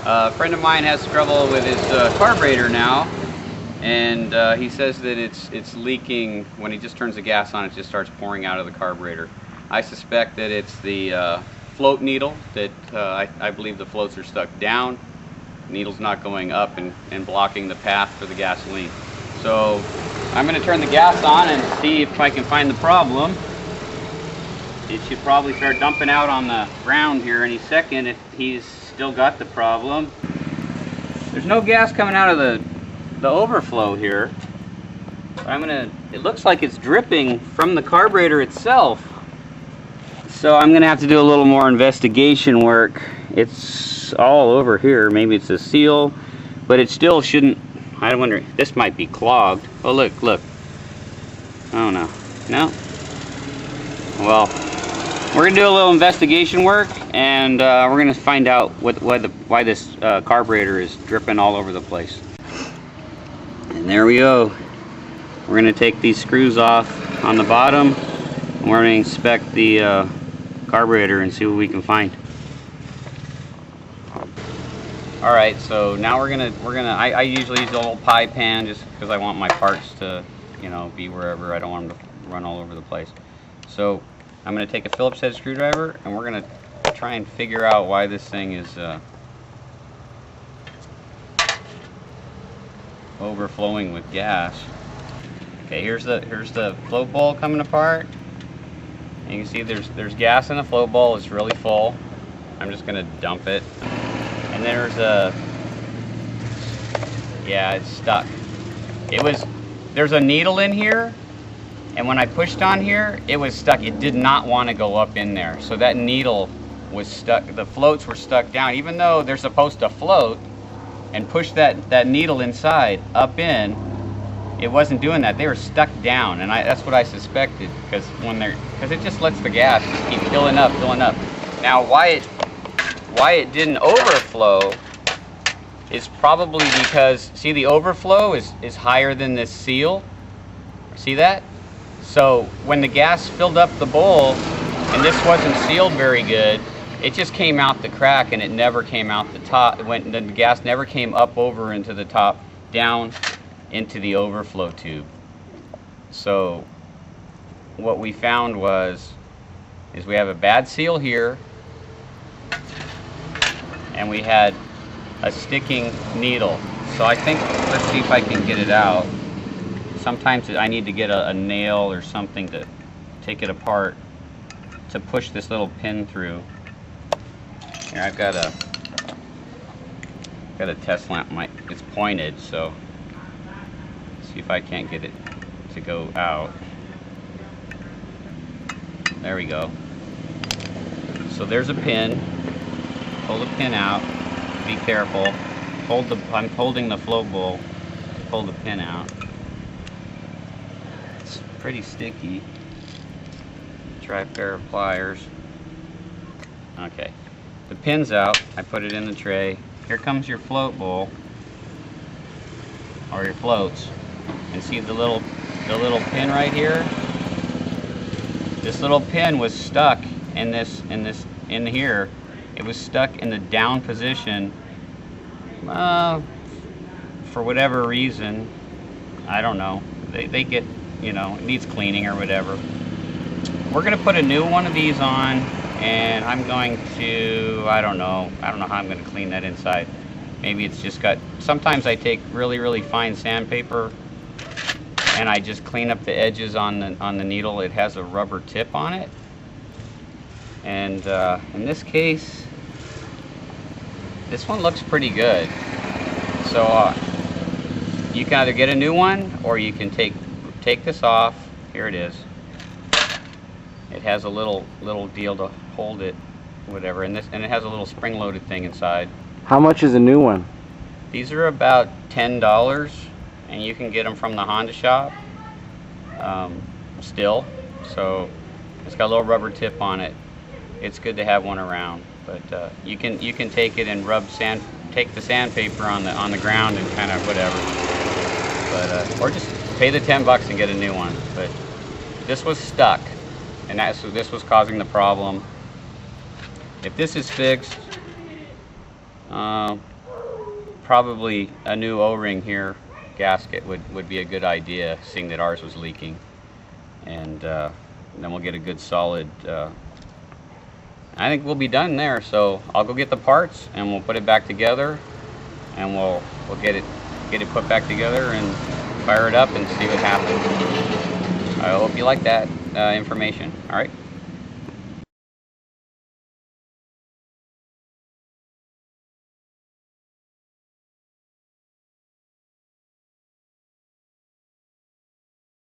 A friend of mine has trouble with his carburetor now, and he says that it's leaking. When he just turns the gas on, it just starts pouring out of the carburetor. I suspect that it's the float needle, that I believe the floats are stuck down. The needle's not going up and blocking the path for the gasoline. So I'm going to turn the gas on and see if I can find the problem. It should probably start dumping out on the ground here any second if he's still got the problem. There's no gas coming out of the overflow here. But it looks like it's dripping from the carburetor itself. So I'm gonna have to do a little more investigation work. It's all over here. Maybe it's a seal, but it still shouldn't. I wonder, this might be clogged. Oh, look. Oh no. No? Well, we're gonna do a little investigation work, and we're gonna find out why this carburetor is dripping all over the place. And there we go. We're gonna take these screws off on the bottom, and we're gonna inspect the carburetor and see what we can find. All right, so now I usually use a little pie pan just because I want my parts to, be wherever. I don't want them to run all over the place. So I'm going to take a Phillips head screwdriver, and we're going to try and figure out why this thing is overflowing with gas. Okay, here's the float bowl coming apart. And you can see there's gas in the float bowl. It's really full. I'm just going to dump it. And there's yeah, it's stuck. There's a needle in here. And when I pushed on here, it was stuck. It did not want to go up in there. So that needle was stuck. The floats were stuck down. Even though they're supposed to float and push that needle inside up in, it wasn't doing that. They were stuck down. And that's what I suspected, because it just lets the gas just keep filling up. Now why it didn't overflow is probably because, see, the overflow is higher than this seal. See that? So when the gas filled up the bowl and this wasn't sealed very good, it just came out the crack and it never came out the top. The gas never came up over into the top, down into the overflow tube. So what we found is we have a bad seal here, and we had a sticking needle. So I think, let's see if I can get it out. Sometimes I need to get a nail or something to take it apart to push this little pin through. Here, I've got a test lamp. It's pointed, so let's see if I can't get it to go out. There we go. So there's a pin. Pull the pin out. Be careful. I'm holding the float bowl. Pull the pin out. It's pretty sticky. Try a pair of pliers. Okay. The pin's out. I put it in the tray. Here comes your float bowl, or your floats. And see the little pin right here? This little pin was stuck in here. It was stuck in the down position for whatever reason. I don't know. They get, it needs cleaning or whatever. We're going to put a new one of these on, and I'm going to, I don't know how I'm going to clean that inside. Maybe it's just got, sometimes I take really, really fine sandpaper and I just clean up the edges on the needle. It has a rubber tip on it. And in this case, this one looks pretty good. So you can either get a new one, or you can take this off. Here it is. It has a little deal to hold it, whatever, and it has a little spring-loaded thing inside. How much is a new one? These are about $10, and you can get them from the Honda shop. Still, so it's got a little rubber tip on it. It's good to have one around, but you can take it and take the sandpaper on the ground and kind of whatever. But or just pay the $10 and get a new one. But this was stuck, and this was causing the problem. If this is fixed, probably a new O-ring here gasket would be a good idea, seeing that ours was leaking. And then we'll get a good solid, I think we'll be done there. So I'll go get the parts and we'll put it back together, and we'll get it put back together and fire it up and see what happens. I hope you like that information. All right.